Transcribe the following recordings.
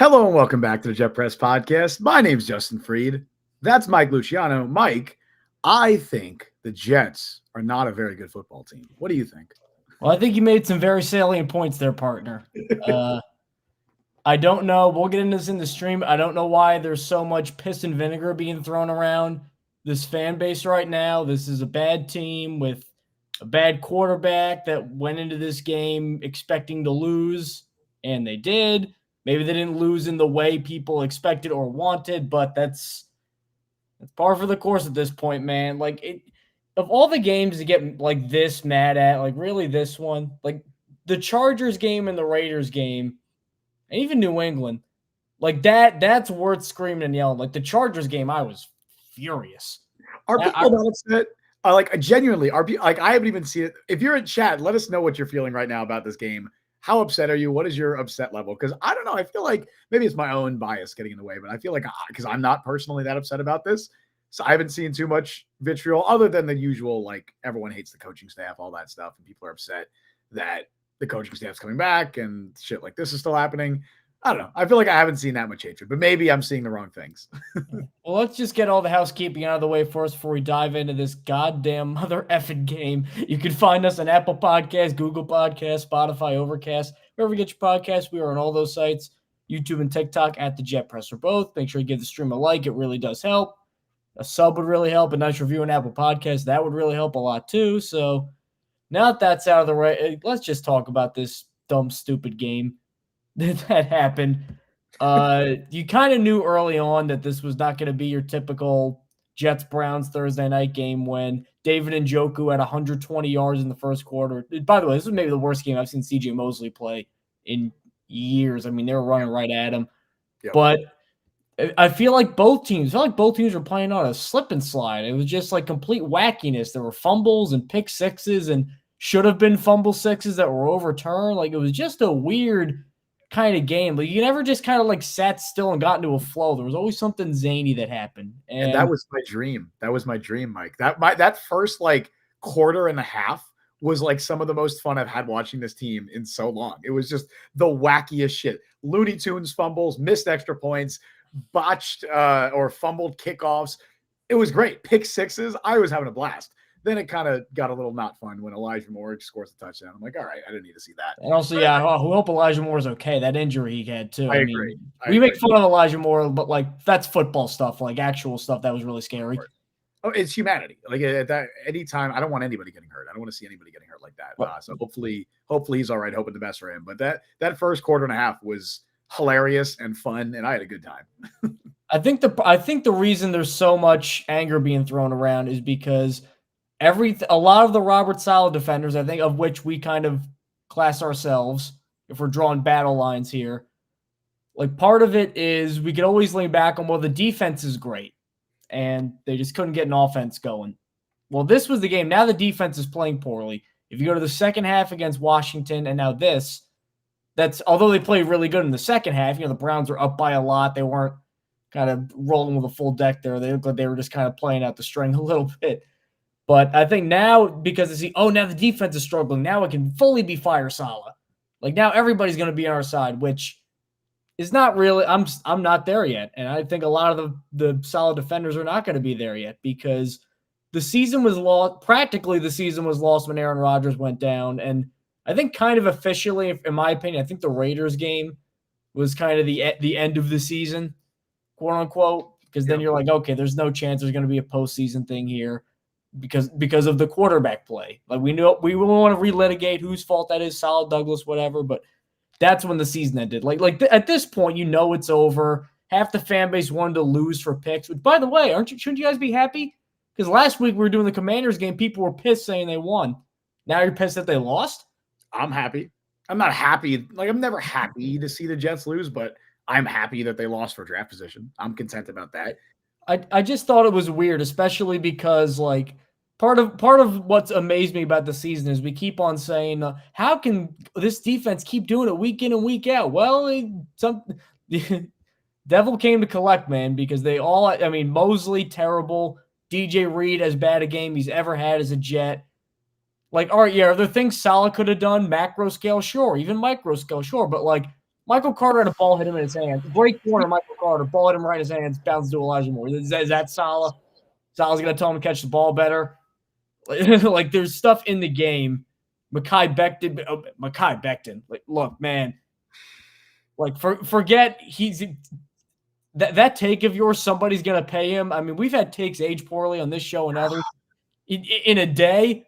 Hello and welcome back to the Jet Press Podcast. My name's Justin Fried. That's Mike Luciano. Mike, I think the Jets are not a very good football team. What do you think? Well, I think you made some very salient points there, partner. I don't know. We'll get into this in the stream. I don't know why there's so much piss and vinegar being thrown around this fan base right now. This is a bad team with a bad quarterback that went into this game expecting to lose, and they did. Maybe they didn't lose in the way people expected or wanted, but that's par for the course at this point, man. Of all the games to get like this mad at, like really this one, like the Chargers game and the Raiders game, and even New England, like that's worth screaming and yelling. Like the Chargers game, I was furious. Are people not upset? Genuinely, I haven't even seen it. If you're in chat, let us know what you're feeling right now about this game. How upset are you? What is your upset level? Because I don't know. I feel like maybe it's my own bias getting in the way, but I feel like because I'm not personally that upset about this, so I haven't seen too much vitriol other than the usual, like everyone hates the coaching staff, all that stuff, and people are upset that the coaching staff's coming back and shit like this is still happening. I don't know. I feel like I haven't seen that much hatred, but maybe I'm seeing the wrong things. Well, let's just get all the housekeeping out of the way first before we dive into this goddamn mother effing game. You can find us on Apple Podcasts, Google Podcasts, Spotify, Overcast, wherever you get your podcasts. We are on all those sites, YouTube and TikTok at the Jet Press or both. Make sure you give the stream a like. It really does help. A sub would really help. A nice review on Apple Podcasts, that would really help a lot too. So now that that's out of the way, let's just talk about this dumb, stupid game that happened. You kind of knew early on that this was not going to be your typical Jets-Browns Thursday night game when David Njoku had 120 yards in the first quarter. By the way, this was maybe the worst game I've seen C.J. Mosley play in years. I mean, they were running right at him. Yep. But I feel like both teams were playing on a slip and slide. It was just like complete wackiness. There were fumbles and pick sixes and should have been fumble sixes that were overturned. Like it was just a weird kind of game. Like you never just kind of like sat still and got into a flow. There was always something zany that happened. And that was my dream. That was my dream, Mike. That first like quarter and a half was like some of the most fun I've had watching this team in so long. It was just the wackiest shit. Looney Tunes fumbles, missed extra points, botched or fumbled kickoffs. It was great. Pick sixes. I was having a blast. Then it kind of got a little not fun when Elijah Moore scores a touchdown. I'm like, all right, I didn't need to see that. And also, I hope Elijah Moore's okay. That injury he had too. I agree. We make fun of Elijah Moore, but like that's football stuff, like actual stuff that was really scary. Oh, it's humanity. Like at that anytime, I don't want anybody getting hurt. I don't want to see anybody getting hurt like that. So hopefully he's all right. Hoping the best for him. But that first quarter and a half was hilarious and fun, and I had a good time. I think the reason there's so much anger being thrown around is because a lot of the Robert Saleh defenders, I think, of which we kind of class ourselves, if we're drawing battle lines here, like part of it is we could always lean back on, well, the defense is great, and they just couldn't get an offense going. Well, this was the game. Now the defense is playing poorly. If you go to the second half against Washington and now this, although they played really good in the second half, the Browns were up by a lot. They weren't kind of rolling with a full deck there. They looked like they were just kind of playing out the string a little bit. But I think now, because they see, now the defense is struggling, now it can fully be fire Saleh. Like now everybody's going to be on our side, which is not really, I'm not there yet. And I think a lot of the solid defenders are not going to be there yet because the season was lost. Practically the season was lost when Aaron Rodgers went down. And I think kind of officially, in my opinion, I think the Raiders game was kind of the end of the season, quote unquote, because then you're like, okay, there's no chance there's going to be a postseason thing here. Because of the quarterback play. Like we want to relitigate whose fault that is, Saleh, Douglas, whatever, but that's when the season ended. Like at this point, it's over. Half the fan base wanted to lose for picks. Which, by the way, shouldn't you guys be happy? Because last week we were doing the Commanders game, people were pissed saying they won. Now you're pissed that they lost? I'm happy. I'm not happy. Like I'm never happy to see the Jets lose, but I'm happy that they lost for draft position. I'm content about that. I just thought it was weird, especially because like part of what's amazed me about the season is we keep on saying, how can this defense keep doing it week in and week out? Well, the devil came to collect, man, because Mosley, terrible. DJ Reed, as bad a game he's ever had as a Jet. Like, all right, are there things Saleh could have done? Macro scale, sure. Even micro scale, sure. But like Michael Carter had a ball hit him in his hands. Great corner, Michael Carter. Ball hit him right in his hands, bounces to Elijah Moore. Is that Saleh? Saleh's going to tell him to catch the ball better. Like, there's stuff in the game. Mekhi Becton. Like, look, man. Like, forget that take of yours, somebody's going to pay him. I mean, we've had takes age poorly on this show and others in a day.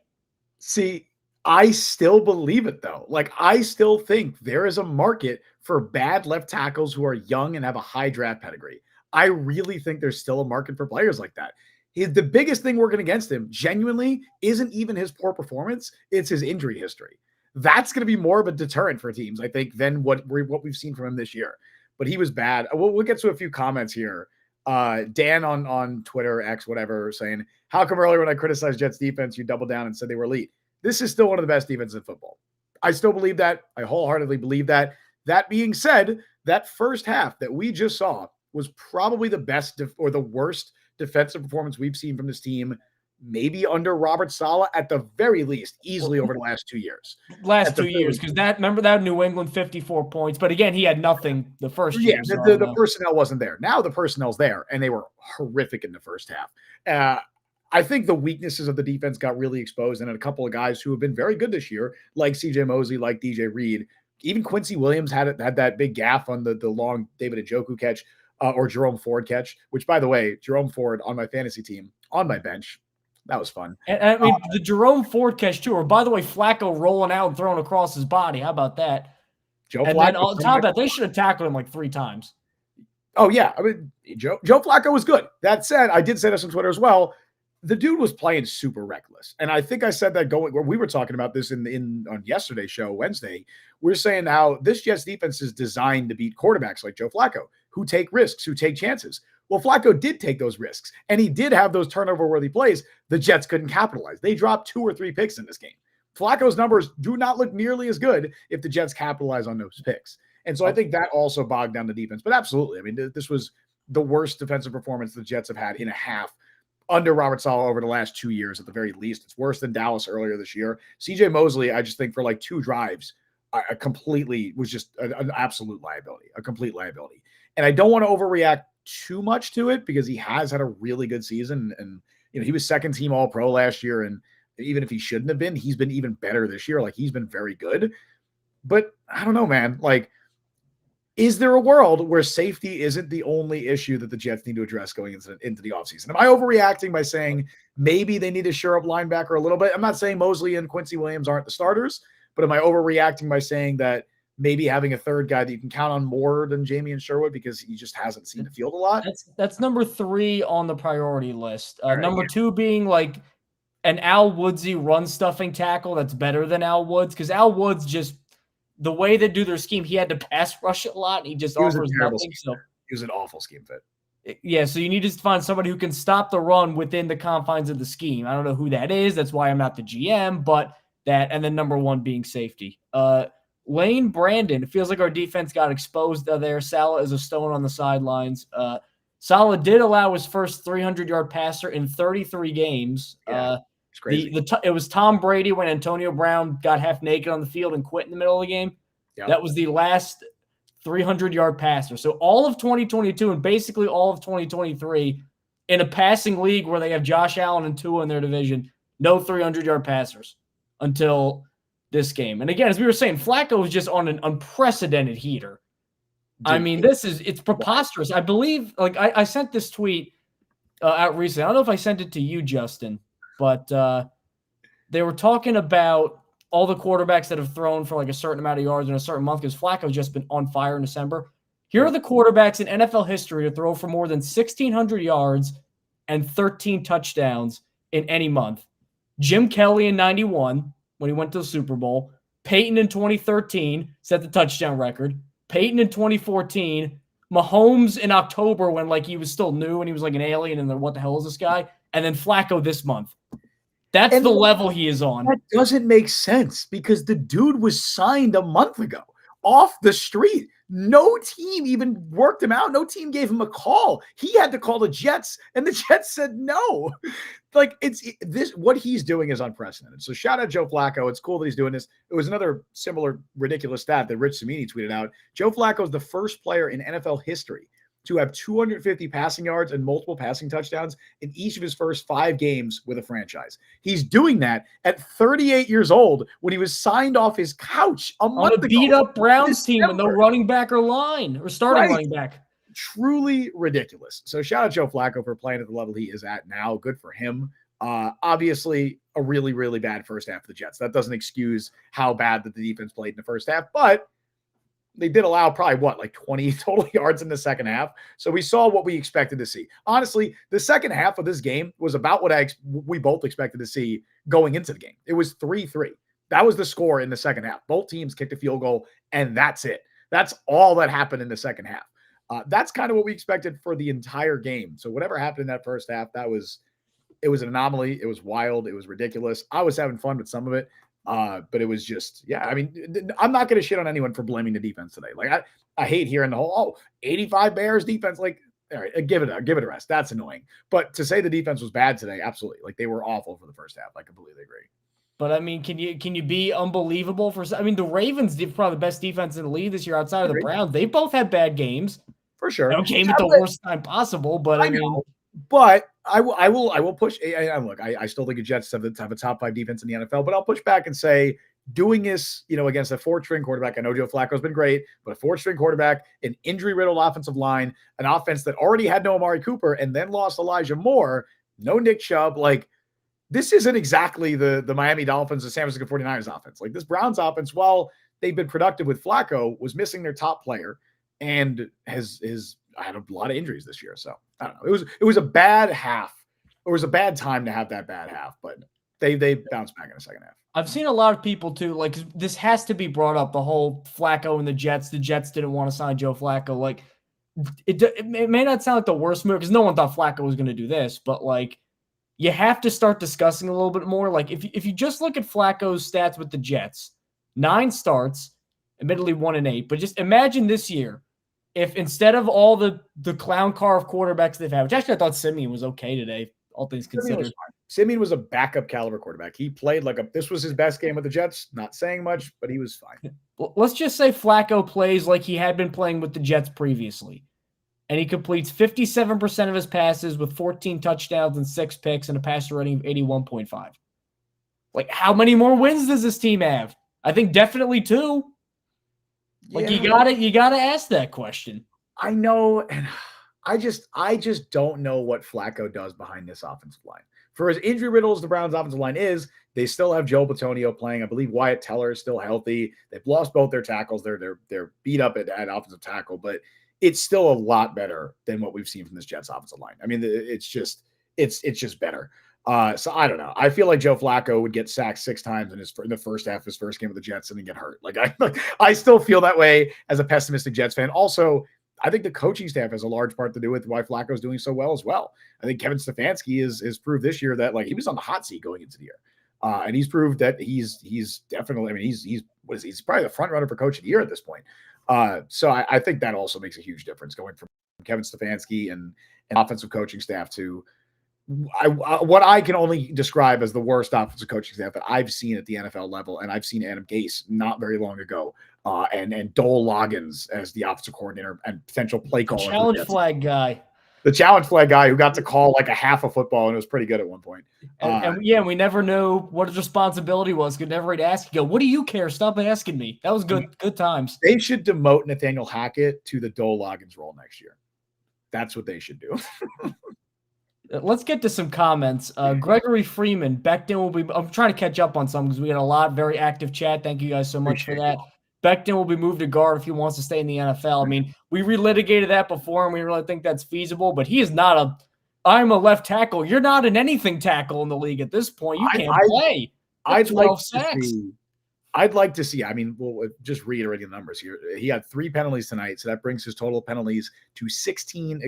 See, I still believe it, though. Like, I still think there is a market for bad left tackles who are young and have a high draft pedigree. I really think there's still a market for players like that. The biggest thing working against him, genuinely, isn't even his poor performance. It's his injury history. That's going to be more of a deterrent for teams, I think, than what we've seen from him this year. But he was bad. We'll get to a few comments here. Dan on Twitter, X, whatever, saying, how come earlier when I criticized Jets defense, you doubled down and said they were elite? This is still one of the best defenses in football. I still believe that. I wholeheartedly believe that. That being said, that first half that we just saw was probably the best or the worst defensive performance we've seen from this team, maybe under Robert Saleh at the very least, easily over the last 2 years. Last 2 years, because remember that New England 54 points, but again, he had nothing the first year. Yeah, the personnel wasn't there. Now the personnel's there, and they were horrific in the first half. I think the weaknesses of the defense got really exposed, and a couple of guys who have been very good this year, like C.J. Mosley, like DJ Reed. Even Quincy Williams had that big gaff on the long David Njoku catch or Jerome Ford catch, which, by the way, Jerome Ford on my fantasy team, on my bench. That was fun. And I mean, the Jerome Ford catch, too, or by the way, Flacco rolling out and throwing across his body. How about that? And then on top of that, they should have tackled him like 3 times. Oh, yeah. I mean, Joe Flacco was good. That said, I did say this on Twitter as well. The dude was playing super reckless. And I think I said that we were talking about this on yesterday's show, Wednesday. We're saying how this Jets defense is designed to beat quarterbacks like Joe Flacco, who take risks, who take chances. Well, Flacco did take those risks, and he did have those turnover-worthy plays. The Jets couldn't capitalize. They dropped 2 or 3 picks in this game. Flacco's numbers do not look nearly as good if the Jets capitalize on those picks. And so I think that also bogged down the defense. But absolutely, I mean, this was the worst defensive performance the Jets have had in a half under Robert Saleh over the last 2 years at the very least. It's worse than Dallas earlier this year. C.J. Mosley, I just think for like 2 drives, was just an absolute liability, a complete liability. And I don't want to overreact too much to it because he has had a really good season. And, he was second team All-Pro last year. And even if he shouldn't have been, he's been even better this year. Like, he's been very good. But I don't know, man. Like, is there a world where safety isn't the only issue that the Jets need to address going into the offseason? Am I overreacting by saying maybe they need to shore up linebacker a little bit? I'm not saying Mosley and Quincy Williams aren't the starters, but am I overreacting by saying that maybe having a third guy that you can count on more than Jamie and Sherwood because he just hasn't seen the field a lot? That's number 3 on the priority list. Number 2 being like an Al Woodsy run stuffing tackle that's better than Al Woods, because Al Woods just the way they do their scheme, he had to pass rush it a lot. And he just offers nothing. So he was an awful scheme fit. Yeah, so you need to find somebody who can stop the run within the confines of the scheme. I don't know who that is. That's why I'm not the GM, but that, and then number 1 being safety. Lane Brandon, it feels like our defense got exposed there. Saleh is a stone on the sidelines. Saleh did allow his first 300-yard passer in 33 games. Yeah, it's crazy. It was Tom Brady when Antonio Brown got half naked on the field and quit in the middle of the game. Yep. That was the last 300-yard passer. So all of 2022 and basically all of 2023 in a passing league where they have Josh Allen and Tua in their division, no 300-yard passers until this game. And again, as we were saying, Flacco is just on an unprecedented heater. Dude, I mean, it's preposterous. I believe, like, I sent this tweet out recently. I don't know if I sent it to you, Justin, but they were talking about all the quarterbacks that have thrown for like a certain amount of yards in a certain month because Flacco's just been on fire in December. Here are the quarterbacks in NFL history to throw for more than 1,600 yards and 13 touchdowns in any month. Jim Kelly in 91 when he went to the Super Bowl. Peyton in 2013 set the touchdown record. Peyton in 2014. Mahomes in October when like he was still new and he was like an alien and then what the hell is this guy? And then Flacco this month. That's the level he is on. That doesn't make sense because the dude was signed a month ago off the street. No team even worked him out. No team gave him a call. He had to call the Jets, and the Jets said no. Like this, what he's doing is unprecedented. So shout out Joe Flacco. It's cool that he's doing this. It was another similar ridiculous stat that Rich Cimini tweeted out. Joe Flacco is the first player in NFL history to have 250 passing yards and multiple passing touchdowns in each of his first 5 games with a franchise. He's doing that at 38 years old when he was signed off his couch a month ago. On a beat-up Browns team with no running back or line or starting running back. Truly ridiculous. So shout out Joe Flacco for playing at the level he is at now. Good for him. Obviously, a really, really bad first half of the Jets. That doesn't excuse how bad that the defense played in the first half, but they did allow probably like 20 total yards in the second half. So we saw what we expected to see. Honestly, the second half of this game was about what we both expected to see going into the game. It was 3-3. That was the score in the second half. Both teams kicked a field goal, and that's it. That's all that happened in the second half. That's kind of what we expected for the entire game. So whatever happened in that first half, it was an anomaly. It was wild. It was ridiculous. I was having fun with some of it. But it was just, I mean, I'm not going to shit on anyone for blaming the defense today. Like I hate hearing the whole, 85 Bears defense. Like, all right, give it a rest. That's annoying. But to say the defense was bad today, absolutely. Like they were awful for the first half. I completely agree. But I mean, can you be unbelievable I mean, the Ravens did probably the best defense in the league this year outside of the Browns. They both had bad games. For sure. They came at the worst time possible, but I mean, but I will push. Look, I still think the Jets have a top 5 defense in the NFL, but I'll push back and say doing this, against a 4th-string quarterback. I know Joe Flacco's been great, but a 4th-string quarterback, an injury-riddled offensive line, an offense that already had no Amari Cooper and then lost Elijah Moore, no Nick Chubb. Like this isn't exactly the Miami Dolphins, the San Francisco 49ers offense. Like this Browns offense, while they've been productive with Flacco, was missing their top player and has had a lot of injuries this year. So I don't know. It was a bad half. It was a bad time to have that bad half, but they bounced back in the second half. I've seen a lot of people too. Like this has to be brought up. The whole Flacco and the Jets. The Jets didn't want to sign Joe Flacco. Like it may not sound like the worst move because no one thought Flacco was going to do this, but like you have to start discussing a little bit more. Like if you just look at Flacco's stats with the Jets, 9 starts, admittedly 1-8, but just imagine this year. If instead of all the clown car of quarterbacks they've had, which actually I thought Simeon was okay today, all things considered. Simeon was a backup caliber quarterback. He played this was his best game with the Jets. Not saying much, but he was fine. Well, let's just say Flacco plays like he had been playing with the Jets previously. And he completes 57% of his passes with 14 touchdowns and 6 picks and a passer rating of 81.5. Like, how many more wins does this team have? I think definitely 2. Like you gotta ask that question. I know, and I just don't know what Flacco does behind this offensive line. For as injury riddled as the Browns' offensive line is, they still have Joe Bitonio playing. I believe Wyatt Teller is still healthy. They've lost both their tackles. They're beat up at offensive tackle, but it's still a lot better than what we've seen from this Jets offensive line. I mean, it's just better. So I don't know. I feel like Joe Flacco would get sacked 6 times in the first half of his first game with the Jets and then get hurt. I still feel that way as a pessimistic Jets fan. Also, I think the coaching staff has a large part to do with why Flacco is doing so well as well. I think Kevin Stefanski has proved this year that he was on the hot seat going into the year, and he's proved that he's definitely. I mean, he's probably the front runner for coach of the year at this point. So I think that also makes a huge difference going from Kevin Stefanski and offensive coaching staff to what I can only describe as the worst offensive coaching staff that I've seen at the NFL level, and I've seen Adam Gase not very long ago, and Dole Loggins as the offensive coordinator and potential play caller. Challenge flag guy. The challenge flag guy who got to call a half of football and was pretty good at one point. And we never knew what his responsibility was. Could never ask. Go, what do you care? Stop asking me. That was good times. They should demote Nathaniel Hackett to the Dole Loggins role next year. That's what they should do. Let's get to some comments. Gregory Freeman, Becton will be. I'm trying to catch up on some because we got a lot, very active chat. Thank you guys so much for that. Becton will be moved to guard if he wants to stay in the NFL. I mean, we relitigated that before, and we really think that's feasible. But he is not I'm a left tackle. You're not an anything tackle in the league at this point. You can't play. I'd like to see. I mean, we'll just reiterating the numbers here. He had 3 penalties tonight, so that brings his total penalties to 16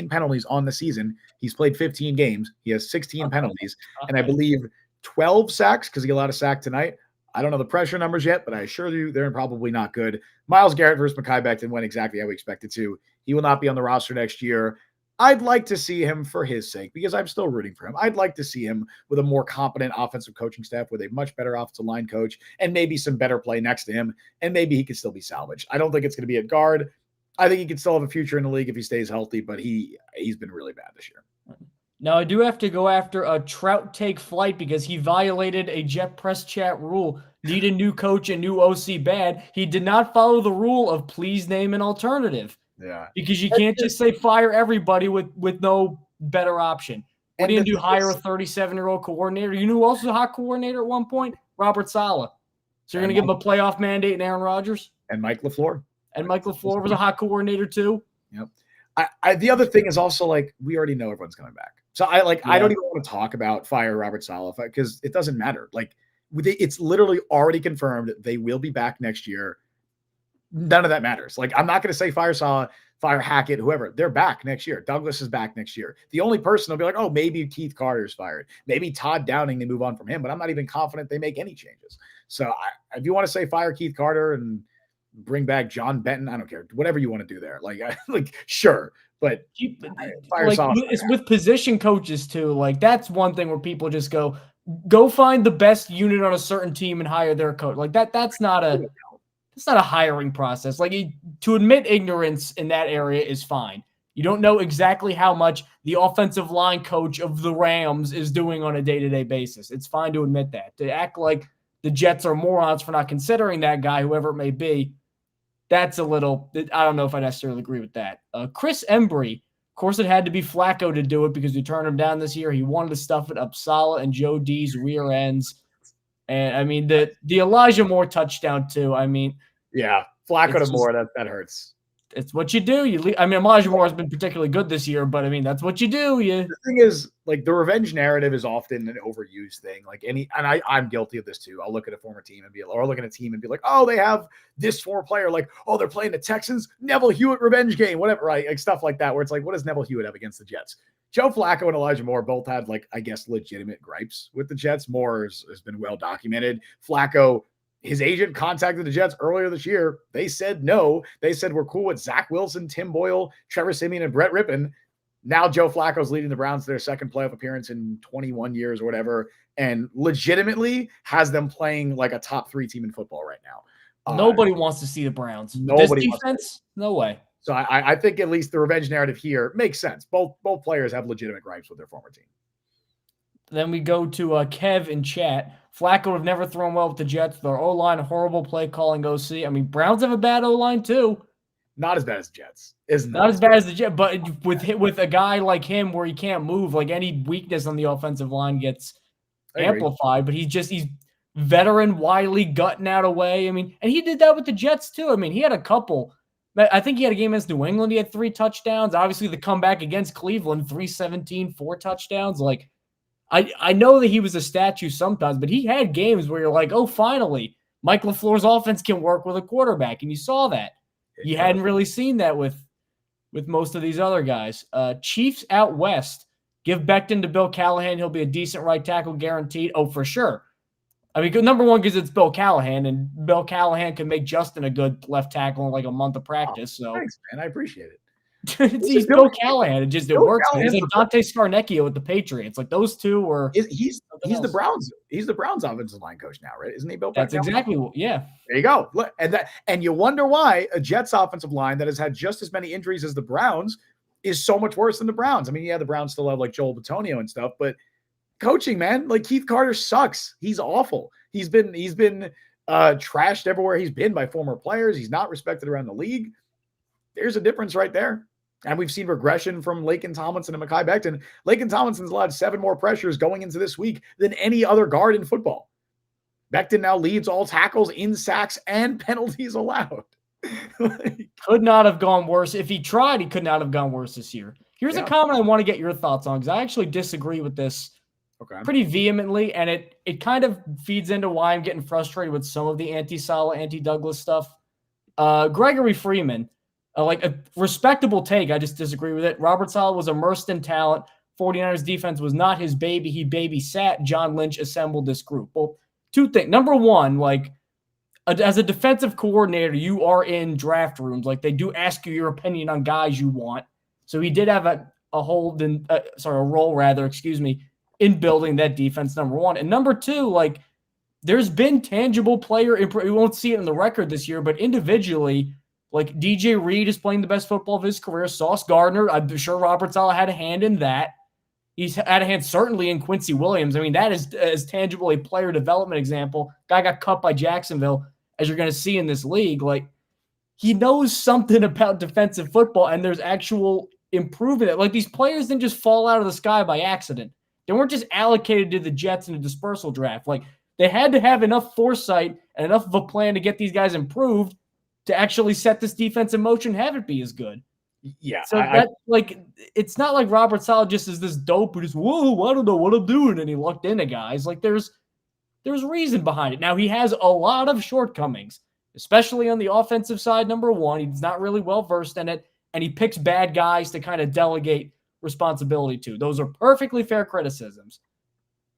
penalties on the season. He's played 15 games. He has 16 penalties, and I believe 12 sacks because he allowed a sack tonight. I don't know the pressure numbers yet, but I assure you they're probably not good. Myles Garrett versus Mekhi Becton went exactly how we expected to. He will not be on the roster next year. I'd like to see him for his sake because I'm still rooting for him. I'd like to see him with a more competent offensive coaching staff with a much better offensive line coach and maybe some better play next to him. And maybe he could still be salvaged. I don't think it's going to be at guard. I think he could still have a future in the league if he stays healthy, but he's been really bad this year. Now, I do have to go after a Trout take flight because he violated a Jet Press Chat rule. Need a new coach, a new OC bad. He did not follow the rule of please name an alternative. Yeah. Because you can't just say fire everybody with no better option. What are you going to do, hire a 37-year-old coordinator? You know who else was a hot coordinator at one point? Robert Saleh. So you're going to give him a playoff mandate and Aaron Rodgers? And Mike LaFleur. And Mike LaFleur was a hot coordinator too? Yep. The other thing is also like we already know everyone's coming back. So I don't even want to talk about fire Robert Saleh because it doesn't matter. Like it's literally already confirmed they will be back next year. None of that matters. Like I'm not going to say fire Saleh, fire Hackett, whoever. They're back next year. Douglas is back next year. The only person will be like, oh, maybe Keith Carter's fired. Maybe Todd Downing, they move on from him, but I'm not even confident they make any changes. So if you want to say fire Keith Carter and bring back John Benton, I don't care. Whatever you want to do there. Like sure. But fire Saleh. It's with position coaches too. Like that's one thing where people just go find the best unit on a certain team and hire their coach. Like that's not a hiring process. Like to admit ignorance in that area is fine. You don't know exactly how much the offensive line coach of the Rams is doing on a day-to-day basis. It's fine to admit that. To act like the Jets are morons for not considering that guy, whoever it may be, that's a little – I don't know if I necessarily agree with that. Chris Embry, of course it had to be Flacco to do it because we turned him down this year. He wanted to stuff it up Saleh and Joe D's rear ends. And, I mean, the Elijah Moore touchdown too, I mean – yeah, Flacco to Moore, that hurts. It's what you do. Elijah Moore has been particularly good this year, but I mean, that's what you do. The thing is, like, the revenge narrative is often an overused thing. Like I'm guilty of this too. I'll look at a former team or look at a team and be like, oh, they have this former player. Like, oh, they're playing the Texans, Neville Hewitt revenge game, whatever, right? Like stuff like that, where it's like, what does Neville Hewitt have against the Jets? Joe Flacco and Elijah Moore both had, like, I guess, legitimate gripes with the Jets. Moore has been well documented. Flacco, his agent contacted the Jets earlier this year. They said no. They said we're cool with Zach Wilson, Tim Boyle, Trevor Siemian, and Brett Rippon. Now Joe Flacco's leading the Browns to their second playoff appearance in 21 years or whatever, and legitimately has them playing like a top 3 team in football right now. Nobody wants to see the Browns. This defense? No way. So I think at least the revenge narrative here makes sense. Both players have legitimate gripes with their former team. Then we go to Kev in chat. Flacco would have never thrown well with the Jets. Their O-line, horrible play calling OC. I mean, Browns have a bad O-line too. Not as bad as the Jets. Not as bad as the Jets, but with a guy like him where he can't move, like any weakness on the offensive line gets amplified. But he's veteran, wily, gutting out away. I mean, and he did that with the Jets too. I mean, he had a couple. I think he had a game against New England. He had 3 touchdowns. Obviously, the comeback against Cleveland, 317, 4 touchdowns. Like, I know that he was a statue sometimes, but he had games where you're like, oh, finally, Mike LaFleur's offense can work with a quarterback, and you saw that. You hadn't really seen that with most of these other guys. Chiefs out west. Give Becton to Bill Callahan. He'll be a decent right tackle guaranteed. Oh, for sure. I mean, number one, because it's Bill Callahan, and Bill Callahan can make Justin a good left tackle in like a month of practice. So thanks, man. I appreciate it. He's Bill Callahan. It works. He's like Dante Scarnecchio with the Patriots. Like those two were. He's the Browns. He's the Browns offensive line coach now, right? Isn't he Bill? That's exactly what. Yeah. There you go. Look, and you wonder why a Jets offensive line that has had just as many injuries as the Browns is so much worse than the Browns. I mean, yeah, the Browns still have like Joel Bitonio and stuff, but coaching, man, like Keith Carter sucks. He's awful. He's been trashed everywhere he's been by former players. He's not respected around the league. There's a difference right there. And we've seen regression from Laken Tomlinson and Mekhi Becton. Laken Tomlinson's allowed 7 more pressures going into this week than any other guard in football. Becton now leads all tackles in sacks and penalties allowed. Could not have gone worse. If he tried, he could not have gone worse this year. Here's a comment I want to get your thoughts on, because I actually disagree with this pretty vehemently, and it kind of feeds into why I'm getting frustrated with some of the anti-Saleh, anti-Douglas stuff. Gregory Freeman, like a respectable take. I just disagree with it. Robert Saleh was immersed in talent. 49ers defense was not his baby. He babysat. John Lynch assembled this group. Well, two things. Number one, like as a defensive coordinator, you are in draft rooms. Like they do ask you your opinion on guys you want. So he did have a role rather, in building that defense. Number one, and number two, like there's been tangible player. We won't see it in the record this year, but individually, like DJ Reed is playing the best football of his career. Sauce Gardner, I'm sure Robert Saleh had a hand in that. He's had a hand certainly in Quincy Williams. I mean, that is as tangible a player development example. Guy got cut by Jacksonville, as you're going to see in this league. Like, he knows something about defensive football, and there's actual improvement. Like, these players didn't just fall out of the sky by accident. They weren't just allocated to the Jets in a dispersal draft. Like, they had to have enough foresight and enough of a plan to get these guys improved to actually set this defense in motion and have it be as good. Yeah. So it's not like Robert Saleh just is this dope who just, whoa, I don't know what I'm doing, and he lucked into guys. Like there's reason behind it. Now he has a lot of shortcomings, especially on the offensive side. Number one, he's not really well versed in it, and he picks bad guys to kind of delegate responsibility to. Those are perfectly fair criticisms.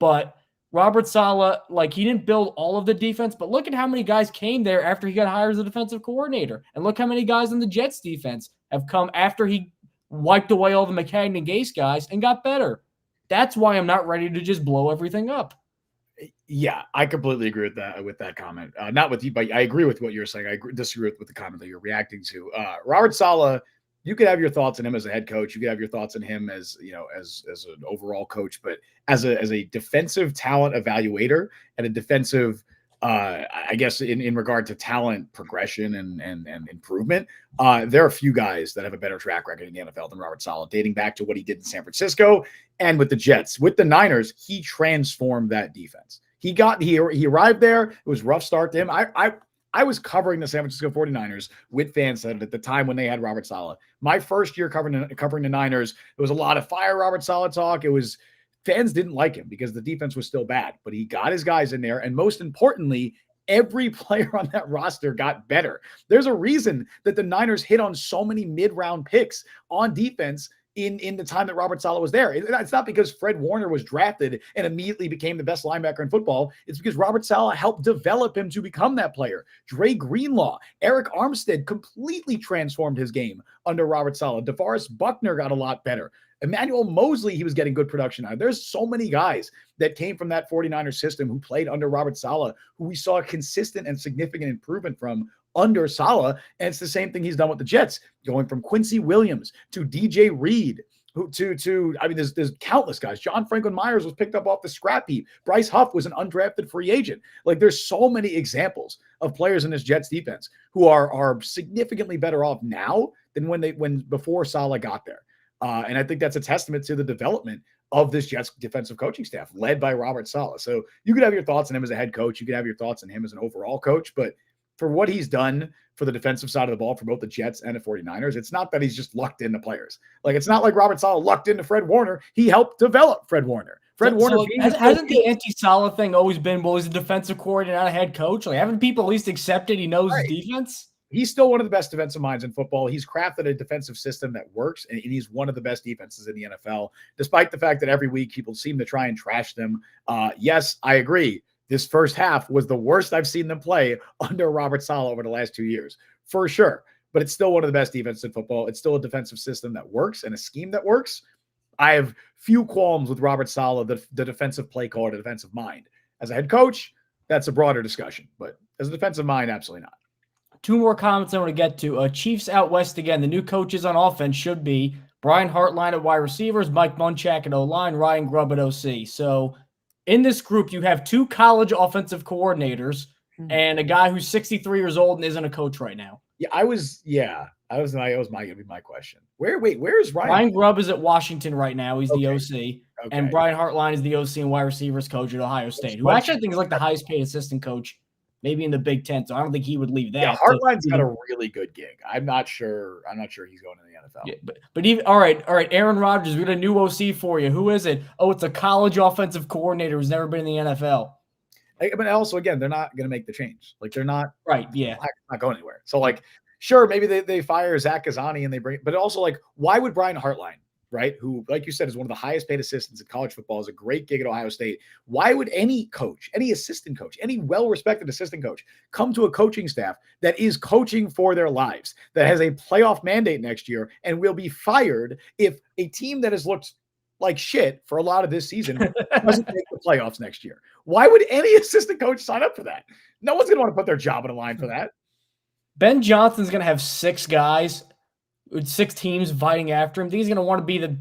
But Robert Saleh, like he didn't build all of the defense, but look at how many guys came there after he got hired as a defensive coordinator. And look how many guys on the Jets defense have come after he wiped away all the McCagnon and Gase guys and got better. That's why I'm not ready to just blow everything up. Yeah, I completely agree with that comment. Not with you, but I agree with what you're saying. I disagree with the comment that you're reacting to. Robert Saleh, you could have your thoughts on him as a head coach. You could have your thoughts on him as as an overall coach, but as a defensive talent evaluator and a defensive, I guess in regard to talent progression and improvement, there are a few guys that have a better track record in the NFL than Robert Saleh, dating back to what he did in San Francisco and with the Jets. With the Niners, he transformed that defense. He arrived there. It was a rough start to him. I was covering the San Francisco 49ers with fans at the time when they had Robert Saleh. My first year covering the Niners, there was a lot of fire Robert Saleh talk. Fans didn't like him because the defense was still bad, but he got his guys in there. And most importantly, every player on that roster got better. There's a reason that the Niners hit on so many mid-round picks on defense in the time that Robert Saleh was there. It's not because Fred Warner was drafted and immediately became the best linebacker in football. It's because Robert Saleh helped develop him to become that player. Dre Greenlaw, Eric Armstead completely transformed his game under Robert Saleh. DeForest Buckner got a lot better. Emmanuel Mosley, he was getting good production out of. There's so many guys that came from that 49ers system who played under Robert Saleh, who we saw a consistent and significant improvement from under Saleh. And it's the same thing he's done with the Jets, going from Quincy Williams to DJ Reed there's countless guys. John Franklin Myers was picked up off the scrap heap. Bryce Huff was an undrafted free agent. Like there's so many examples of players in this Jets defense who are significantly better off now than before Saleh got there. And I think that's a testament to the development of this Jets defensive coaching staff led by Robert Saleh. So you could have your thoughts on him as a head coach. You could have your thoughts on him as an overall coach, but for what he's done for the defensive side of the ball for both the Jets and the 49ers, it's not that he's just lucked into players. Like, it's not like Robert Saleh lucked into Fred Warner. He helped develop Fred Warner. Hasn't the anti-Saleh thing always been, well, he's a defensive coordinator, not a head coach? Like, haven't people at least accepted he knows his defense? He's still one of the best defensive minds in football. He's crafted a defensive system that works, and he's one of the best defenses in the NFL, despite the fact that every week people seem to try and trash them. Yes, I agree. This first half was the worst I've seen them play under Robert Saleh over the last 2 years, for sure. But it's still one of the best defenses in football. It's still a defensive system that works and a scheme that works. I have few qualms with Robert Saleh, the defensive play caller, the defensive mind. As a head coach, that's a broader discussion. But as a defensive mind, absolutely not. Two more comments I want to get to. Chiefs out west again. The new coaches on offense should be Brian Hartline at wide receivers, Mike Munchak at O-line, Ryan Grubb at OC. So in this group, you have two college offensive coordinators and a guy who's 63 years old and isn't a coach right now. That was gonna be my question. Where is Ryan? Ryan Grubb is at Washington right now. He's the OC. And Brian Hartline is the OC and wide receivers coach at Ohio State, who actually I think is like the highest paid assistant coach maybe in the Big Ten. So I don't think he would leave that. Yeah, Hartline's got a really good gig. I'm not sure he's going to the NFL. Yeah, but even all right, Aaron Rodgers, we got a new OC for you. Who is it? Oh, it's a college offensive coordinator who's never been in the NFL. But also, again, they're not going to make the change. Like, they're not right. Yeah, not going anywhere. So, like, sure, maybe they fire Zach Kazani and they bring. But also, like, why would Brian Hartline right? Who, like you said, is one of the highest paid assistants in college football, is a great gig at Ohio State. Why would any coach, any assistant coach, any well-respected assistant coach come to a coaching staff that is coaching for their lives, that has a playoff mandate next year, and will be fired if a team that has looked like shit for a lot of this season doesn't make the playoffs next year? Why would any assistant coach sign up for that? No one's going to want to put their job on the line for that. Ben Johnson's going to have 6 guys, 6 teams fighting after him. Think he's going to want to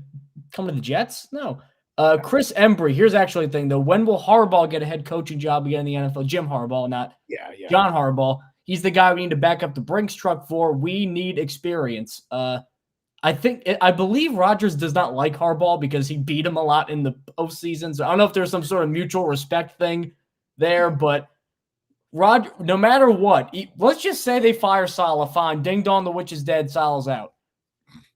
come to the Jets? No. Chris Embry, here's actually the thing, though. When will Harbaugh get a head coaching job again in the NFL? Jim Harbaugh, not John Harbaugh. He's the guy we need to back up the Brinks truck for. We need experience. I believe Rodgers does not like Harbaugh because he beat him a lot in the postseason. So I don't know if there's some sort of mutual respect thing there, but no matter what, let's just say they fire Saleh, fine. Ding dong, the witch is dead. Saleh's out.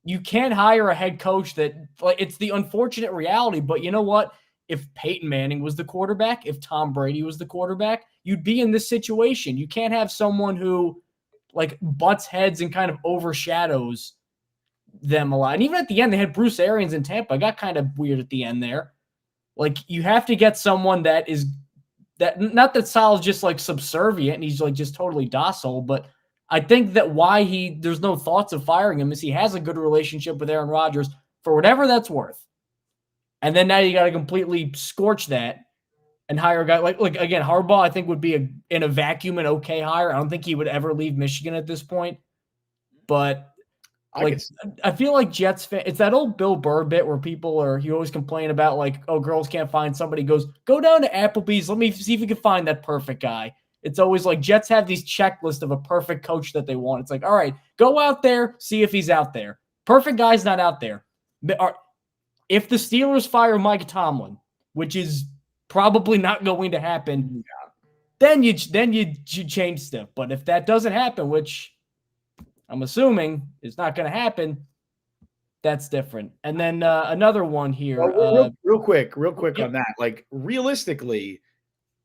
You can't hire a head coach that, like, it's the unfortunate reality. But you know what? If Peyton Manning was the quarterback, if Tom Brady was the quarterback, you'd be in this situation. You can't have someone who, like, butts heads and kind of overshadows them a lot. And even at the end, they had Bruce Arians in Tampa. It got kind of weird at the end there. Like, you have to get someone that is not that Saleh's just like subservient and he's like just totally docile, but I think that why there's no thoughts of firing him is he has a good relationship with Aaron Rodgers for whatever that's worth. And then now you got to completely scorch that and hire a guy like again, Harbaugh, I think would be in a vacuum an okay hire. I don't think he would ever leave Michigan at this point, but I feel like Jets fan, it's that old Bill Burr bit where you always complain about like, oh, girls can't find somebody. Goes, go down to Applebee's. Let me see if you can find that perfect guy. It's always like Jets have these checklists of a perfect coach that they want. It's like, all right, go out there, see if he's out there. Perfect guy's not out there. If the Steelers fire Mike Tomlin, which is probably not going to happen, then you change stuff. But if that doesn't happen, which I'm assuming it's not going to happen, that's different. And then another one here. Real quick on that. Like, realistically,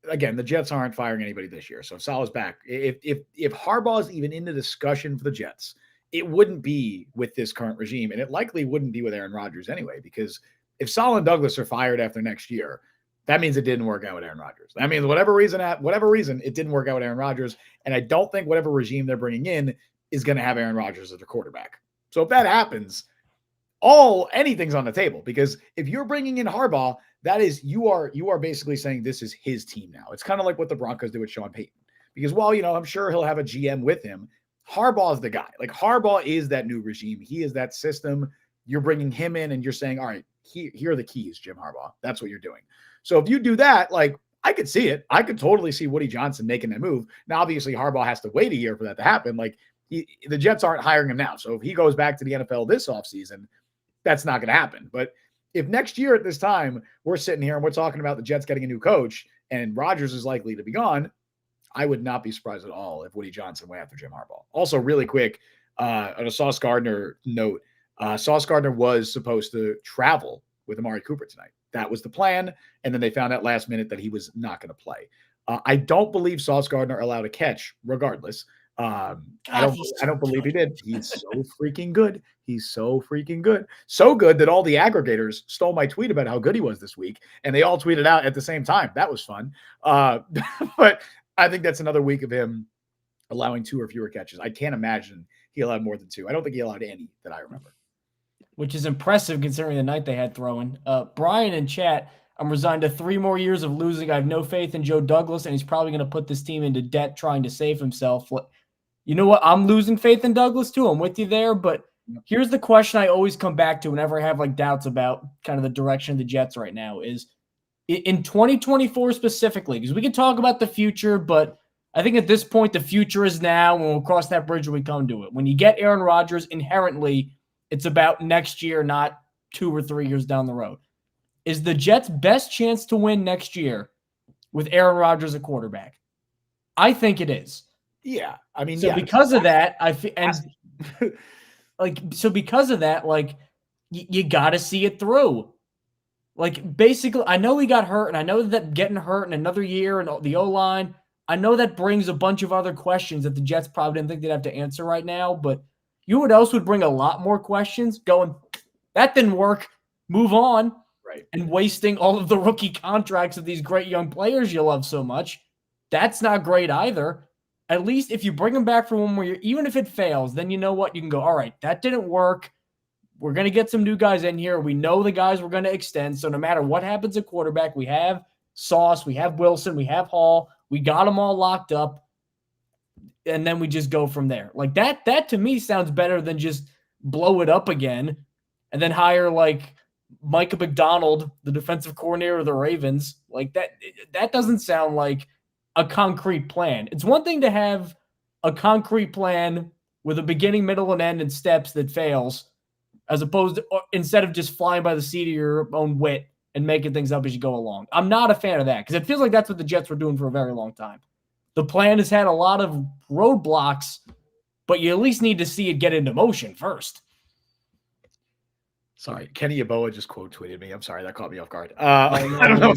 again, the Jets aren't firing anybody this year. So if Saleh's back, if Harbaugh is even in the discussion for the Jets, it wouldn't be with this current regime, and it likely wouldn't be with Aaron Rodgers anyway, because if Saleh and Douglas are fired after next year, that means it didn't work out with Aaron Rodgers. That means whatever reason, it didn't work out with Aaron Rodgers, and I don't think whatever regime they're bringing in is going to have Aaron Rodgers as their quarterback. So if that happens, anything's on the table, because if you're bringing in Harbaugh, that is, you are basically saying this is his team now. It's kind of like what the Broncos did with Sean Payton, because I'm sure he'll have a GM with him. Harbaugh is the guy. Like, Harbaugh is that new regime. He is that system. You're bringing him in and you're saying, all right, here are the keys, Jim Harbaugh. That's what you're doing. So if you do that, like, I could see it. I could totally see Woody Johnson making that move. Now, obviously, Harbaugh has to wait a year for that to happen. Like, the Jets aren't hiring him now. So if he goes back to the NFL this offseason, that's not going to happen. But if next year at this time, we're sitting here and we're talking about the Jets getting a new coach and Rodgers is likely to be gone, I would not be surprised at all if Woody Johnson went after Jim Harbaugh. Also, really quick, on a Sauce Gardner note, Sauce Gardner was supposed to travel with Amari Cooper tonight. That was the plan. And then they found out last minute that he was not going to play. I don't believe Sauce Gardner allowed a catch regardless. I don't believe he did. He's so freaking good. He's so freaking good. So good that all the aggregators stole my tweet about how good he was this week, and they all tweeted out at the same time. That was fun. But I think that's another week of him allowing 2 or fewer catches. I can't imagine he allowed more than 2. I don't think he allowed any that I remember. Which is impressive considering the night they had throwing. Brian in chat, I'm resigned to 3 more years of losing. I have no faith in Joe Douglas, and he's probably going to put this team into debt trying to save himself. You know what? I'm losing faith in Douglas too. I'm with you there. But here's the question I always come back to whenever I have like doubts about kind of the direction of the Jets right now is in 2024 specifically, because we can talk about the future, but I think at this point, the future is now, and we'll cross that bridge when we come to it. When you get Aaron Rodgers, inherently, it's about next year, not 2 or 3 years down the road. Is the Jets' best chance to win next year with Aaron Rodgers at quarterback? I think it is. Yeah, I mean, so because of that, because of that, like, you got to see it through. Like, basically, I know he got hurt, and I know that getting hurt in another year and the O-line, I know that brings a bunch of other questions that the Jets probably didn't think they'd have to answer right now, but you know what else would bring a lot more questions? Going that didn't work. Move on. Right. And wasting all of the rookie contracts of these great young players you love so much. That's not great either. At least if you bring them back for one more year, even if it fails, then you know what? You can go, all right, that didn't work. We're going to get some new guys in here. We know the guys we're going to extend. So no matter what happens at quarterback, we have Sauce, we have Wilson, we have Hall. We got them all locked up. And then we just go from there. Like that to me sounds better than just blow it up again and then hire like Micah McDonald, the defensive coordinator of the Ravens. Like that doesn't sound like a concrete plan. It's one thing to have a concrete plan with a beginning, middle, and end and steps that fails, as opposed to instead of just flying by the seat of your own wit and making things up as you go along. I'm not a fan of that because it feels like that's what the Jets were doing for a very long time. The plan has had a lot of roadblocks, but you at least need to see it get into motion first. Sorry, Kenny Yeboah just quote tweeted me. I'm sorry, that caught me off guard. No, I don't know.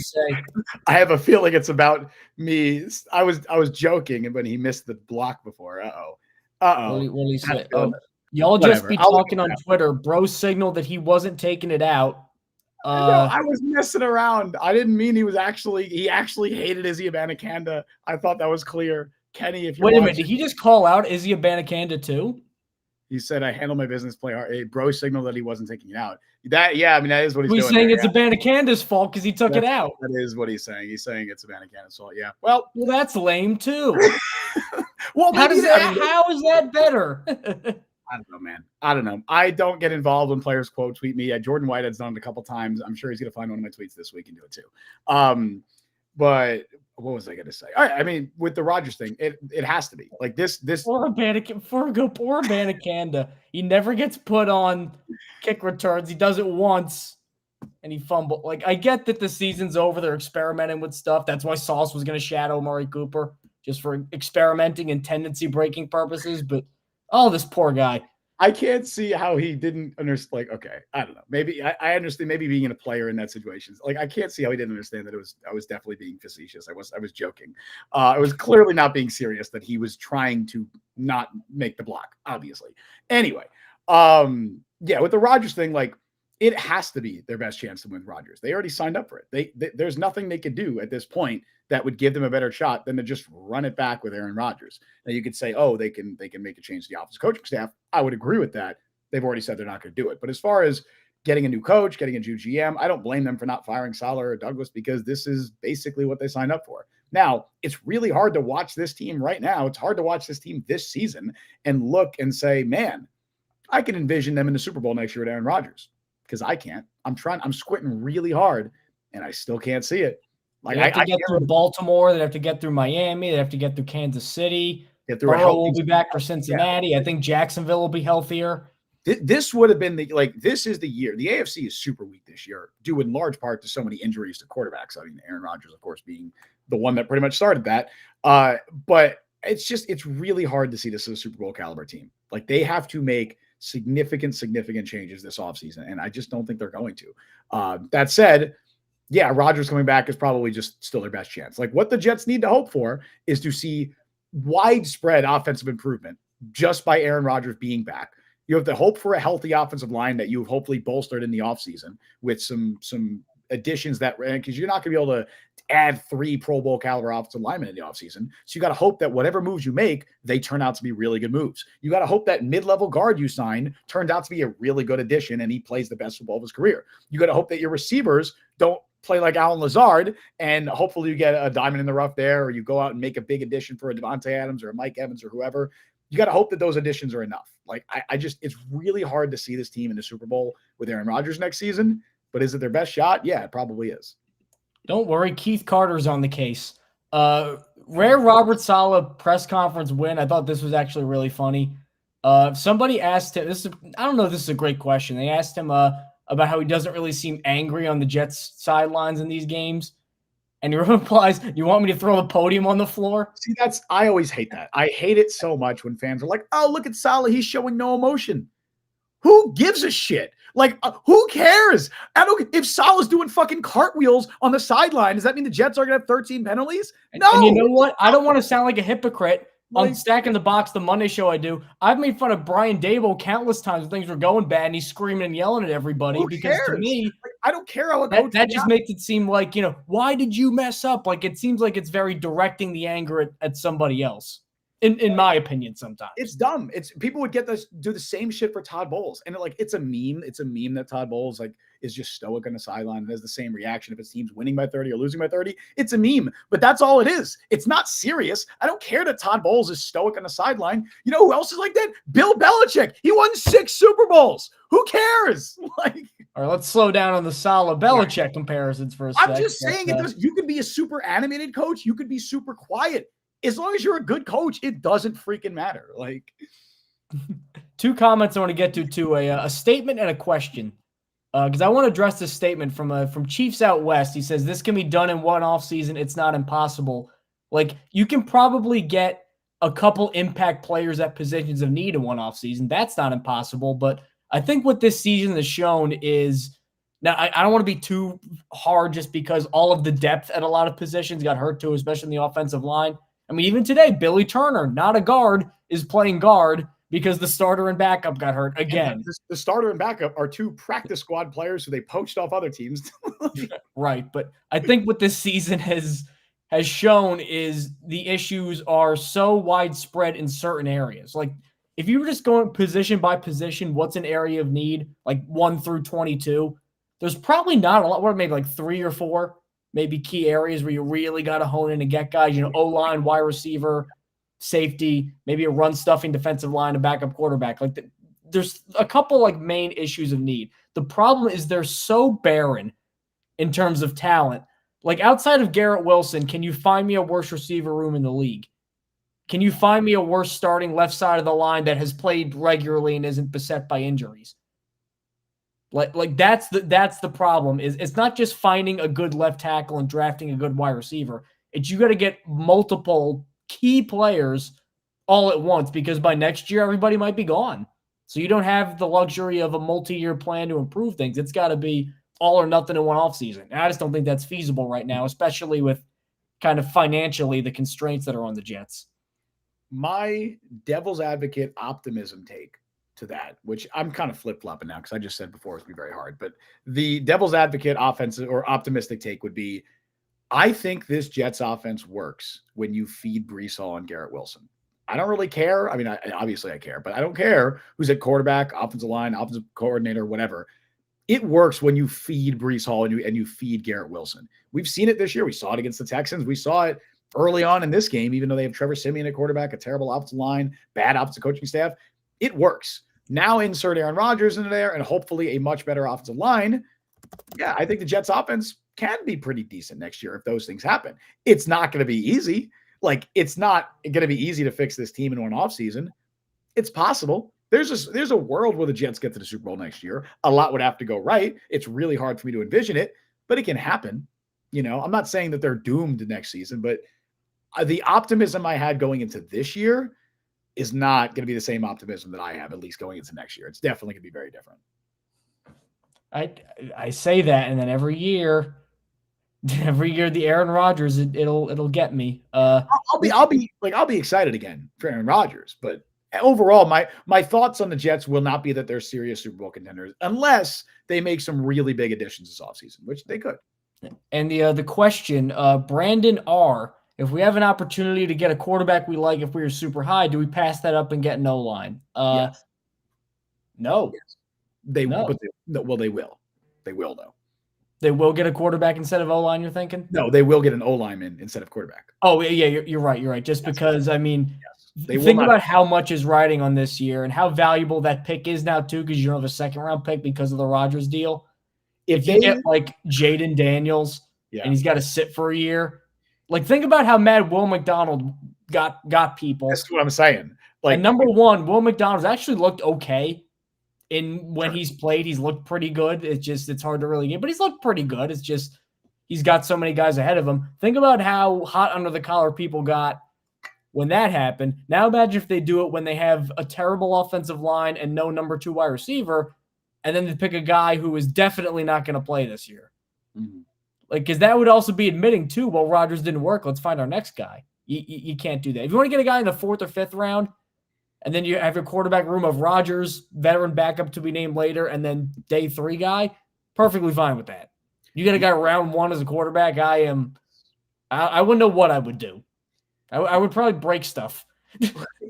I have a feeling it's about me. I was joking, but he missed the block before. What did he say? Oh, y'all just be talking on Twitter. Bro signaled that he wasn't taking it out. No, I was messing around. I didn't mean he actually hated Izzy Abanikanda. I thought that was clear. Kenny, if you wait a minute, did he just call out Izzy Abanikanda too? He said, I handle my business, play hard. A bro signal that he wasn't taking it out. That is what he's doing. He's saying it's Abanikanda's fault because he took it out. That is what he's saying. He's saying it's Abanikanda's fault. Yeah. Well, that's lame too. Well, how is that better? I don't know, man. I don't know. I don't get involved when players quote tweet me. Jordan Whitehead's done it a couple times. I'm sure he's going to find one of my tweets this week and do it too. But what was I going to say? I mean, with the Rodgers thing, it has to be like this. Poor Abanikanda. He never gets put on kick returns. He does it once, and he fumbled. Like, I get that the season's over. They're experimenting with stuff. That's why Sauce was going to shadow Amari Cooper just for experimenting and tendency breaking purposes. But this poor guy. I can't see how he didn't understand. Like, okay, I don't know. Maybe I understand. Maybe being a player in that situation, like I can't see how he didn't understand that I was definitely being facetious. I was joking. I was clearly not being serious. That he was trying to not make the block. Obviously. Anyway, with the Rodgers thing, like it has to be their best chance to win Rodgers. They already signed up for it. There's nothing they could do at this point that would give them a better shot than to just run it back with Aaron Rodgers. Now you could say, they can make a change to the offensive coaching staff. I would agree with that. They've already said they're not going to do it. But as far as getting a new coach, getting a new GM, I don't blame them for not firing Saleh or Douglas because this is basically what they signed up for. Now, it's really hard to watch this team right now. It's hard to watch this team this season and look and say, man, I can envision them in the Super Bowl next year with Aaron Rodgers because I can't. I'm squinting really hard and I still can't see it. Like they have to get through Baltimore. They have to get through Miami. They have to get through Kansas City. Burrow will be back for Cincinnati. Yeah. I think Jacksonville will be healthier. This would have been this is the year. The AFC is super weak this year, due in large part to so many injuries to quarterbacks. I mean, Aaron Rodgers, of course, being the one that pretty much started that. But it's really hard to see this as a Super Bowl caliber team. Like they have to make significant changes this offseason, and I just don't think they're going to. That said, yeah, Rodgers coming back is probably just still their best chance. Like what the Jets need to hope for is to see widespread offensive improvement just by Aaron Rodgers being back. You have to hope for a healthy offensive line that you've hopefully bolstered in the offseason with some additions because you're not going to be able to add 3 Pro Bowl caliber offensive linemen in the offseason. So you got to hope that whatever moves you make, they turn out to be really good moves. You got to hope that mid-level guard you sign turned out to be a really good addition and he plays the best football of his career. You got to hope that your receivers don't play like Alan Lazard, and hopefully you get a diamond in the rough there, or you go out and make a big addition for a Devontae Adams or a Mike Evans or whoever. You got to hope that those additions are enough. Like it's really hard to see this team in the Super Bowl with Aaron Rodgers next season, but is it their best shot? Yeah, it probably is. Don't worry. Keith Carter's on the case. Rare Robert Saleh press conference win. I thought this was actually really funny. Somebody asked him, I don't know if this is a great question. They asked him, about how he doesn't really seem angry on the Jets sidelines in these games. And he replies, you want me to throw the podium on the floor? See, I always hate that. I hate it so much when fans are like, oh, look at Saleh. He's showing no emotion. Who gives a shit? Like, who cares? If Saleh's doing fucking cartwheels on the sideline, does that mean the Jets are going to have 13 penalties? No. And you know what? I don't want to sound like a hypocrite, on Like, Stacking the Box, the Monday show I do, I've made fun of Brian Dable countless times when things were going bad and he's screaming and yelling at everybody who because to cares? me, Like, I don't care how a that coach that just reacts. makes it seem like, why did you mess up? Like it seems like it's very directing the anger at somebody else, in my opinion, sometimes. It's dumb. It's people would do the same shit for Todd Bowles, and it's a meme. It's a meme that Todd Bowles like is just stoic on the sideline and has the same reaction if his team's winning by 30 or losing by 30. It's a meme, but that's all it is. It's not serious. I don't care that Todd Bowles is stoic on the sideline. You know who else is like that? Bill Belichick. He won 6 Super Bowls. Who cares? Like, all right, let's slow down on the Saleh Belichick comparisons for a second. I'm just saying it does. You can be a super animated coach. You could be super quiet. As long as you're a good coach, it doesn't freaking matter. Like, 2 comments I want to get to a statement and a question. Because I want to address this statement from Chiefs Out West. He says, this can be done in one offseason. It's not impossible. Like, you can probably get a couple impact players at positions of need in one offseason. That's not impossible. But I think what this season has shown is, now I don't want to be too hard just because all of the depth at a lot of positions got hurt too, especially in the offensive line. I mean, even today, Billy Turner, not a guard, is playing guard because the starter and backup got hurt again. The starter and backup are 2 practice squad players who they poached off other teams. Right. But I think what this season has shown is the issues are so widespread in certain areas. Like, if you were just going position by position, what's an area of need, like 1 through 22, there's probably not a lot, what, maybe like 3 or 4 maybe key areas where you really got to hone in and get guys, O-line, wide receiver, safety, maybe a run stuffing defensive line, a backup quarterback. Like there's a couple like main issues of need. The problem is they're so barren in terms of talent. Like outside of Garrett Wilson, can you find me a worse receiver room in the league? Can you find me a worse starting left side of the line that has played regularly and isn't beset by injuries? Like that's the problem. Is it's not just finding a good left tackle and drafting a good wide receiver. It's you got to get multiple key players all at once because by next year everybody might be gone. So you don't have the luxury of a multi-year plan to improve things. It's got to be all or nothing in one offseason. And I just don't think that's feasible right now, especially with kind of financially the constraints that are on the Jets. My devil's advocate optimism take to that, which I'm kind of flip-flopping now because I just said before it's be very hard, but the devil's advocate offensive or optimistic take would be, I think this Jets offense works when you feed Breece Hall and Garrett Wilson. I don't really care. I mean, obviously I care, but I don't care who's at quarterback, offensive line, offensive coordinator, whatever. It works when you feed Breece Hall and you feed Garrett Wilson. We've seen it this year. We saw it against the Texans. We saw it early on in this game, even though they have Trevor Siemian at quarterback, a terrible offensive line, bad offensive coaching staff. It works. Now insert Aaron Rodgers into there and hopefully a much better offensive line. Yeah, I think the Jets offense can be pretty decent next year if those things happen. It's not going to be easy. Like, it's not going to be easy to fix this team in one offseason. It's possible. There's a world where the Jets get to the Super Bowl next year. A lot would have to go right. It's really hard for me to envision it, but it can happen. I'm not saying that they're doomed next season, but the optimism I had going into this year is not going to be the same optimism that I have, at least going into next year. It's definitely going to be very different. I say that, and then every year the Aaron Rodgers, it'll get me. I'll be excited again for Aaron Rodgers, but overall, my thoughts on the Jets will not be that they're serious Super Bowl contenders unless they make some really big additions this offseason, which they could. And the question, Brandon R., if we have an opportunity to get a quarterback we like, if we are super high, do we pass that up and get an O-line? Yes. No. Yes. They will. They will, though. They will get a quarterback instead of O-line, you're thinking? No, they will get an O-lineman instead of quarterback. Oh, yeah, you're right. You're right. Just because, I mean, yes. Think about how much is riding on this year and how valuable that pick is now, too, because you don't have a second-round pick because of the Rodgers deal. If you get, like, Jaden Daniels and he's got to sit for a year, like, think about how mad Will McDonald got people. That's what I'm saying. Like, and number one, Will McDonald's actually looked okay. When he's played, he's looked pretty good. It's hard to really get, but he's looked pretty good. It's just he's got so many guys ahead of him. Think about how hot under the collar people got when that happened. Now imagine if they do it when they have a terrible offensive line and no number 2 wide receiver, and then they pick a guy who is definitely not going to play this year. Mm-hmm. Like, because that would also be admitting too, well, Rodgers didn't work. Let's find our next guy. You can't do that. If you want to get a guy in the 4th or 5th round, and then you have your quarterback room of Rodgers, veteran backup to be named later, and then day 3 guy, perfectly fine with that. You get a guy round 1 as a quarterback, I wouldn't know what I would do. I would probably break stuff.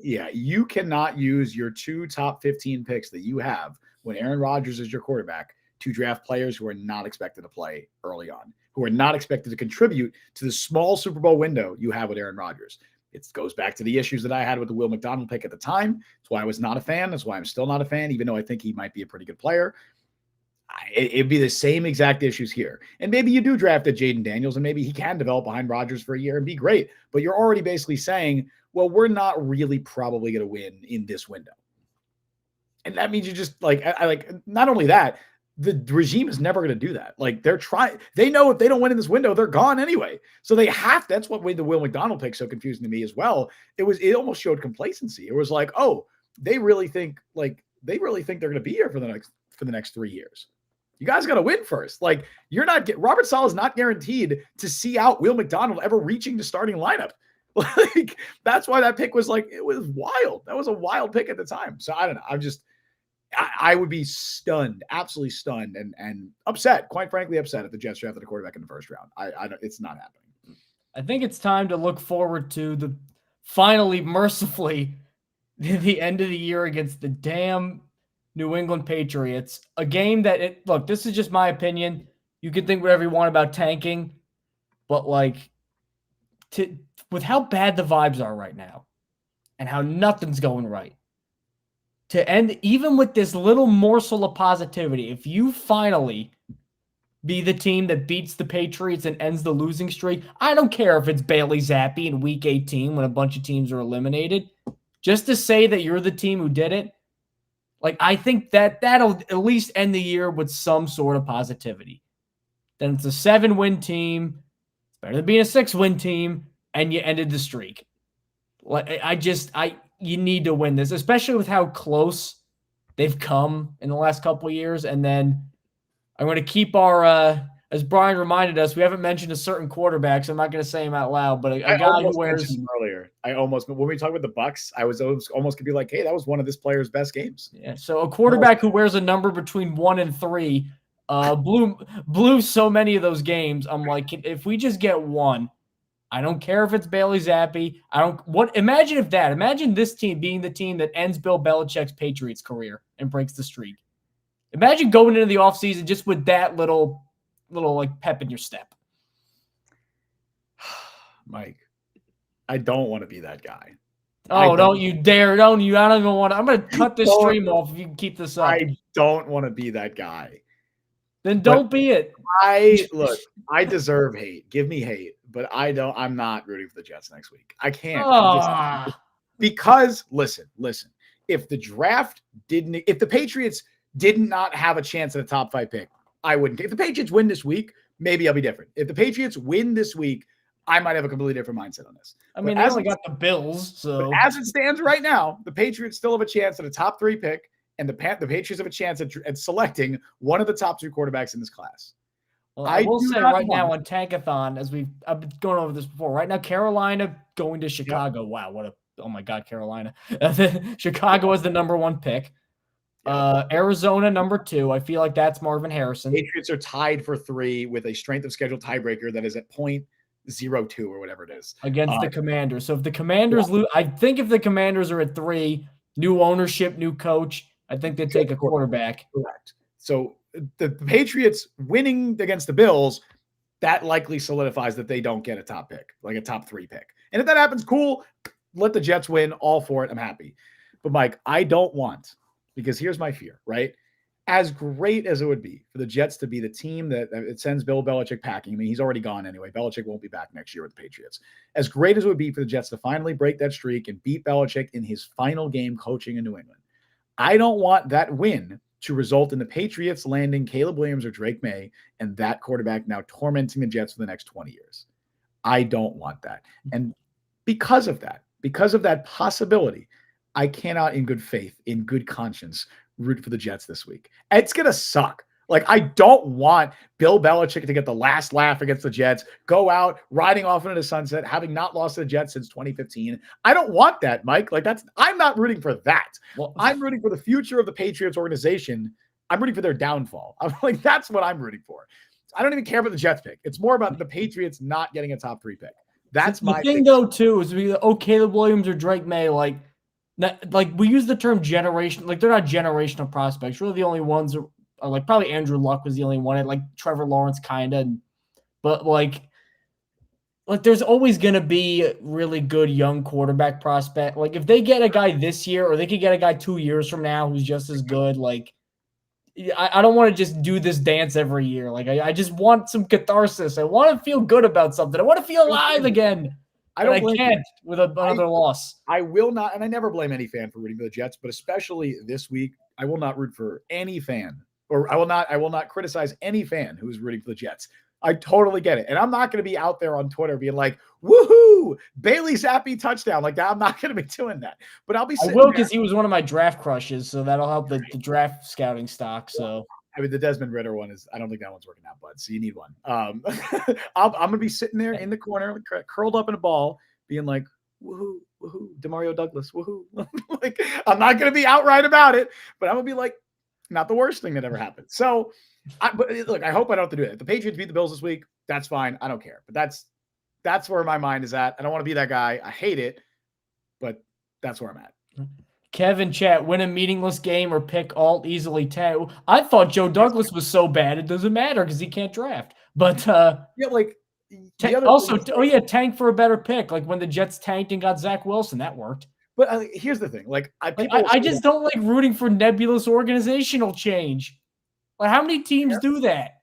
Yeah, you cannot use your 2 top 15 picks that you have when Aaron Rodgers is your quarterback to draft players who are not expected to play early on, who are not expected to contribute to the small Super Bowl window you have with Aaron Rodgers. It goes back to the issues that I had with the Will McDonald pick at the time. That's why I was not a fan. That's why I'm still not a fan, even though I think he might be a pretty good player. It'd be the same exact issues here. And maybe you do draft a Jaden Daniels, and maybe he can develop behind Rodgers for a year and be great. But you're already basically saying, well, we're not really probably going to win in this window. And that means you just not only that, the regime is never going to do that. Like they know if they don't win in this window, they're gone anyway. So they have to, that's what made the Will McDonald pick so confusing to me as well. It almost showed complacency. It was like, oh, they really think they're going to be here for the next 3 years. You guys got to win first. Like Robert Saleh is not guaranteed to see out Will McDonald ever reaching the starting lineup. Like that's why that pick was it was wild. That was a wild pick at the time. So I don't know. I would be stunned, absolutely stunned, and upset, quite frankly, upset if the Jets drafted a quarterback in the first round. It's not happening. I think it's time to look forward to mercifully, the end of the year against the damn New England Patriots. A game that this is just my opinion. You can think whatever you want about tanking, but with how bad the vibes are right now and how nothing's going right, to end even with this little morsel of positivity, if you finally be the team that beats the Patriots and ends the losing streak, I don't care if it's Bailey Zappi in week 18 when a bunch of teams are eliminated, just to say that you're the team who did it, I think that'll at least end the year with some sort of positivity. Then it's a 7-win team. It's better than being a 6-win team, and you ended the streak. You need to win this, especially with how close they've come in the last couple of years. And then I'm going to keep our, as Brian reminded us, we haven't mentioned a certain quarterback, so I'm not going to say him out loud, but a guy who wears earlier. When we talk about the Bucks, I was almost going to be like, hey, that was one of this player's best games. Yeah. So a quarterback who wears a number between 1 and 3, blew so many of those games. I'm like, if we just get one, I don't care if it's Bailey Zappi. Imagine this team being the team that ends Bill Belichick's Patriots career and breaks the streak. Imagine going into the offseason just with that little pep in your step. Mike, I don't want to be that guy. Oh, don't you dare. Don't you? I don't even want to. I'm going to cut this stream off if you can keep this up. I don't want to be that guy. Then don't be it. I deserve hate. Give me hate. But I'm not rooting for the Jets next week. I can't. Because listen, if the Patriots did not have a chance at a top 5 pick, I wouldn't. If the Patriots win this week, maybe I'll be different. If the Patriots win this week, I might have a completely different mindset on this. I mean, they only got the Bills, so as it stands right now, the Patriots still have a chance at a top 3 pick, and the Patriots have a chance at selecting one of the top 2 quarterbacks in this class. Well, I will say right now on Tankathon, I've been going over this before. Right now, Carolina going to Chicago. Yep. Wow, oh my God, Carolina. Chicago is the number 1 pick. Arizona number 2. I feel like that's Marvin Harrison. Patriots are tied for 3 with a strength of schedule tiebreaker that is at .02 or whatever it is against the Commanders. So if the Commanders lose, I think if the Commanders are at 3, new ownership, new coach, I think they take a quarterback. Correct. So the Patriots winning against the Bills, that likely solidifies that they don't get a top pick, like a top 3 pick. And if that happens, cool. Let the Jets win. All for it. I'm happy. But Mike, I don't want, because here's my fear, right? As great as it would be for the Jets to be the team that it sends Bill Belichick packing. I mean, he's already gone anyway. Belichick won't be back next year with the Patriots. As great as it would be for the Jets to finally break that streak and beat Belichick in his final game coaching in New England, I don't want that win to result in the Patriots landing Caleb Williams or Drake May and that quarterback now tormenting the Jets for the next 20 years. I don't want that. And because of that possibility, I cannot in good faith, in good conscience, root for the Jets this week. It's going to suck. Like, I don't want Bill Belichick to get the last laugh against the Jets, go out riding off into the sunset, having not lost to the Jets since 2015. I don't want that, Mike. Like, I'm not rooting for that. Well, I'm rooting for the future of the Patriots organization. I'm rooting for their downfall. I'm like, that's what I'm rooting for. I don't even care about the Jets pick. It's more about the Patriots not getting a top 3 pick. That's my thing, though, too, is Caleb Williams or Drake May, like we use the term generation, like they're not generational prospects. Really, the only ones are like probably Andrew Luck was the only one, and like Trevor Lawrence kind of, but like there's always going to be really good young quarterback prospect. Like if they get a guy this year, or they could get a guy 2 years from now who's just as good, like I don't want to just do this dance every year. Like I just want some catharsis. I want to feel good about something. I want to feel alive again. I can't with another loss. I will not, and I never blame any fan for rooting for the Jets, but especially this week, I will not root for any fan, or I will not criticize any fan who's rooting for the Jets. I totally get it. And I'm not going to be out there on Twitter being like, woohoo, Bailey Zappi touchdown. Like that. I'm not going to be doing that. But I'll be I will, because he was one of my draft crushes, so that'll help the draft scouting stock. So I mean, the Desmond Ridder one I don't think that one's working out, bud. So you need one. I'm going to be sitting there in the corner, curled up in a ball, being like, woohoo, woohoo, Demario Douglas, woohoo. Like, I'm not going to be outright about it, but I'm going to be like, not the worst thing that ever happened. So, but look, I hope I don't have to do it. If the Patriots beat the Bills this week, that's fine. I don't care. But that's where my mind is at. I don't want to be that guy. I hate it, but that's where I'm at. Kevin chat, win a meaningless game or pick alt easily 10. I thought Joe Douglas was so bad it doesn't matter because he can't draft. But yeah, like also, tank for a better pick. Like when the Jets tanked and got Zach Wilson, that worked. But here's the thing: like I just don't like rooting for nebulous organizational change. Like how many teams do that?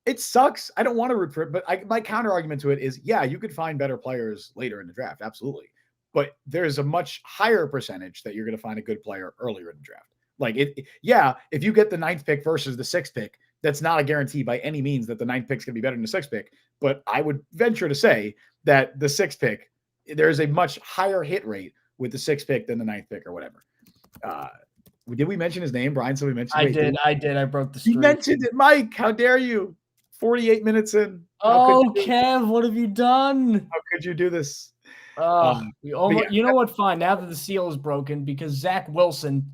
It sucks. I don't want to root for it, but my counter argument to it is, yeah, you could find better players later in the draft, absolutely. But there's a much higher percentage that you're going to find a good player earlier in the draft. Like if you get the 9th pick versus the 6th pick, that's not a guarantee by any means that the 9th pick is going to be better than the 6th pick. But I would venture to say that the 6th pick, there's a much higher hit rate with the 6th pick than the 9th pick or whatever. Did we mention his name, Brian? So we mentioned. I did. I broke the streak. You mentioned it, Mike. How dare you? 48 minutes in. Kev, what have you done? How could you do this? You know what? Fine. Now that the seal is broken, because Zach Wilson,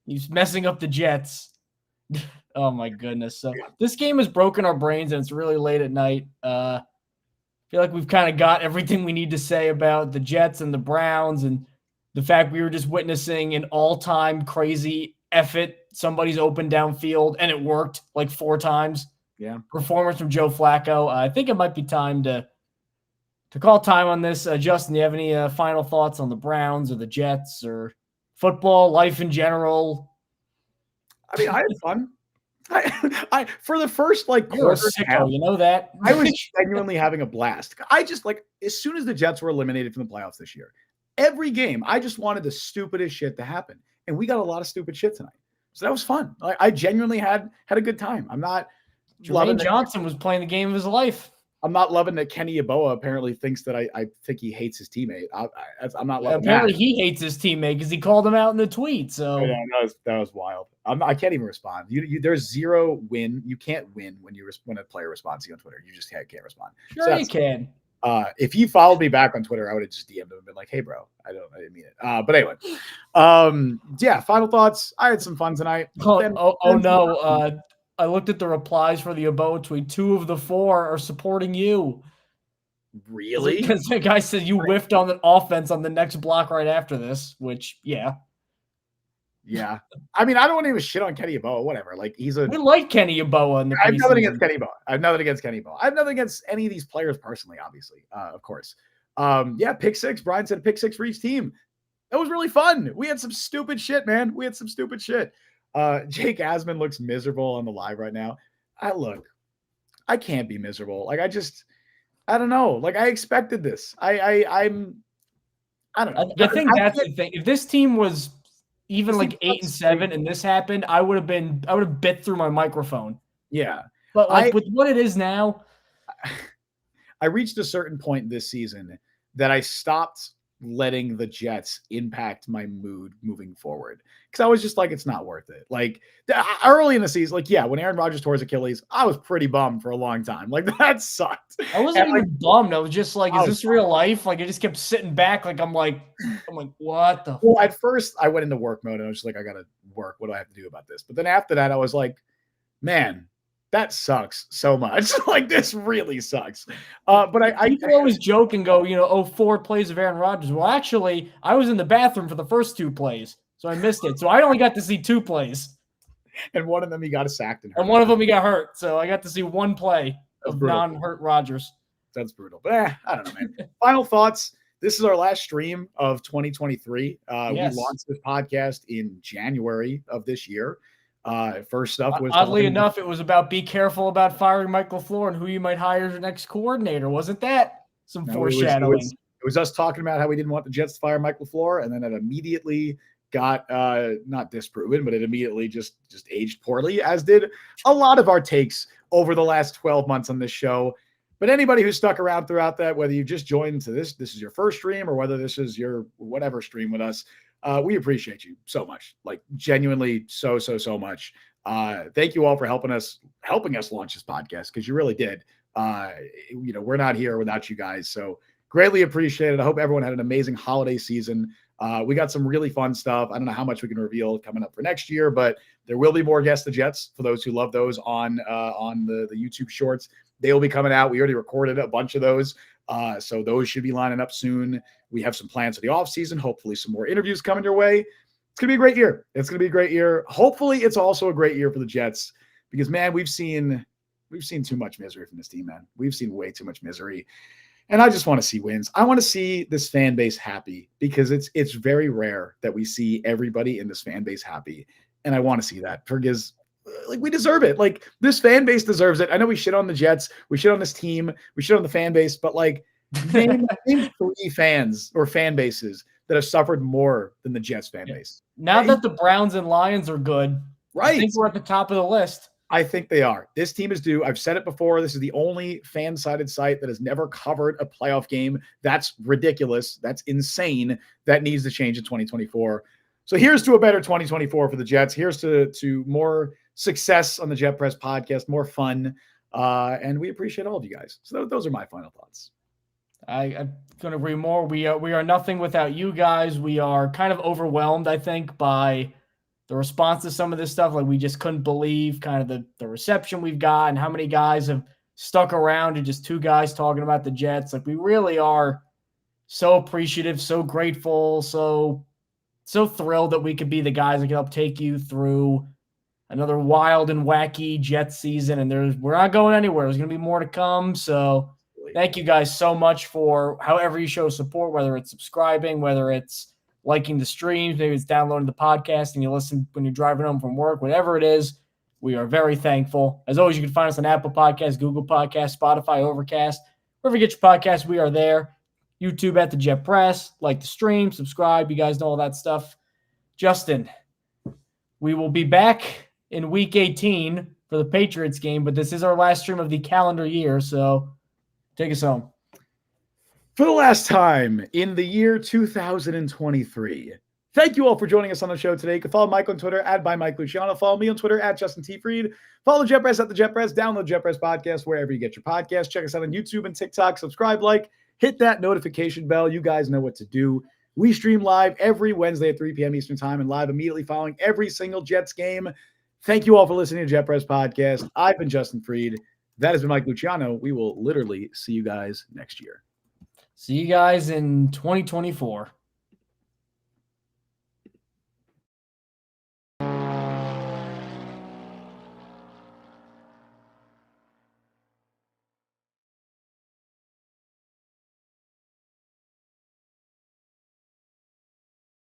he's messing up the Jets. Oh my goodness! So this game has broken our brains, and it's really late at night. I feel like we've kind of got everything we need to say about the Jets and the Browns, and the fact we were just witnessing an all-time crazy effort. Somebody's open downfield, and it worked like 4 times. Yeah. Performance from Joe Flacco. I think it might be time to call time on this. Justin, do you have any final thoughts on the Browns or the Jets or football, life in general? I mean, I had fun. I for the first You're a sicko, you know that? I was genuinely having a blast. I just as soon as the Jets were eliminated from the playoffs this year, every game, I just wanted the stupidest shit to happen. And we got a lot of stupid shit tonight. So that was fun. I genuinely had a good time. I'm not Jermaine Johnson was playing the game of his life. I'm not loving that Kenny Yeboah apparently thinks that I think he hates his teammate. I'm not loving apparently that. He hates his teammate because he called him out in the tweet. So yeah, that was wild. I can't even respond. There's zero win. You can't win when a player responds to you on Twitter. You just can't respond. Sure, so you can. If he followed me back on Twitter, I would have just DM'd him and been like, "Hey, bro, I didn't mean it." But anyway, yeah. Final thoughts. I had some fun tonight. No. I looked at the replies for the Yeboah tweet. 2 of the 4 are supporting you. Really? Because the guy said you whiffed on the offense on the next block right after this, which, yeah. Yeah. I mean, I don't want to even shit on Kenny Yeboah, whatever. Like, we like Kenny Yeboah in the I have nothing against Kenny Yeboah. I have nothing against any of these players personally, obviously, of course. Yeah, pick 6. Brian said pick 6 for each team. That was really fun. We had some stupid shit, man. Jake Asman looks miserable on the live right now. I can't be miserable. Like, I don't know. Like, I expected this. I don't know. I think that's the thing. If this team was even like 8-7 and this happened, I would have bit through my microphone. Yeah. But with what it is now, I reached a certain point this season that I stopped letting the Jets impact my mood moving forward. Because I was just like, it's not worth it. Like early in the season, like, yeah, when Aaron Rodgers tore his Achilles, I was pretty bummed for a long time. Like that sucked. I wasn't And, even bummed. I was just like, I is was this real life? Like I just kept sitting back. Like I'm like, what the well, at first I went into work mode and I was just like, I gotta work. What do I have to do about this? But then after that, I was like, man, that sucks so much. Like this really sucks. But I people always joke and go, 4 plays of Aaron Rodgers. Well, actually, I was in the bathroom for the first 2 plays, so I missed it. So I only got to see 2 plays. And one of them he got sacked and hurt. And one of them he got hurt. So I got to see 1 play of brutal. non-hurt Rodgers. That's brutal. But I don't know, man. Final thoughts. This is our last stream of 2023. Yes. We launched this podcast in January of this year. First up was oddly enough, it was about be careful about firing Mike LaFleur and who you might hire as your next coordinator. Wasn't that some foreshadowing? It was us talking about how we didn't want the Jets to fire Mike LaFleur, and then it immediately got not disproven, but it immediately just aged poorly, as did a lot of our takes over the last 12 months on this show. But anybody who stuck around throughout that, whether you just joined to this is your first stream, or whether this is your whatever stream with us, we appreciate you so much. Like genuinely so much. Thank you all for helping us launch this podcast, because you really did. We're not here without you guys. So greatly appreciated. I hope everyone had an amazing holiday season. We got some really fun stuff. I don't know how much we can reveal coming up for next year, but there will be more Guess the Jets for those who love those on the YouTube shorts. They will be coming out. We already recorded a bunch of those. So those should be lining up soon. We have some plans for the off season. Hopefully some more interviews coming your way. It's going to be a great year. It's going to be a great year. Hopefully it's also a great year for the Jets, because man, we've seen too much misery from this team, man. We've seen way too much misery. And I just want to see wins. I want to see this fan base happy, because it's very rare that we see everybody in this fan base happy. And I want to see that, because like we deserve it. Like this fan base deserves it. I know we shit on the Jets, we shit on this team, we shit on the fan base, but like name 3 fans or fan bases that have suffered more than the Jets fan base. Now that the Browns and Lions are good, right? I think we're at the top of the list. I think they are. This team is due. I've said it before. This is the only fan-sided site that has never covered a playoff game. That's ridiculous. That's insane. That needs to change in 2024. So here's to a better 2024 for the Jets. Here's to more success on the Jet Press podcast, more fun. And we appreciate all of you guys. So those are my final thoughts. I'm going to agree more. We are nothing without you guys. We are kind of overwhelmed, I think, by the response to some of this stuff. Like we just couldn't believe kind of the reception we've got and how many guys have stuck around to just 2 guys talking about the Jets. Like we really are so appreciative, so grateful, so thrilled that we could be the guys that can help take you through another wild and wacky Jets season. And we're not going anywhere. There's going to be more to come. So thank you guys so much for however you show support, whether it's subscribing, whether it's liking the streams, maybe it's downloading the podcast and you listen when you're driving home from work, whatever it is. We are very thankful. As always, you can find us on Apple Podcasts, Google Podcasts, Spotify, Overcast. Wherever you get your podcasts, we are there. YouTube at the Jet Press. Like the stream, subscribe. You guys know all that stuff. Justin, we will be back in Week 18 for the Patriots game, but this is our last stream of the calendar year, so take us home. For the last time in the year 2023, thank you all for joining us on the show today. You can follow Mike on Twitter at by Mike Luciano. Follow me on Twitter at Justin T. Fried. Follow Jet Press at the Jet Press. Download Jet Press Podcast wherever you get your podcasts. Check us out on YouTube and TikTok. Subscribe, hit that notification bell. You guys know what to do. We stream live every Wednesday at 3 p.m. Eastern Time and live immediately following every single Jets game. Thank you all for listening to Jet Press Podcast. I've been Justin Fried. That has been Mike Luciano. We will literally see you guys next year. See you guys in 2024.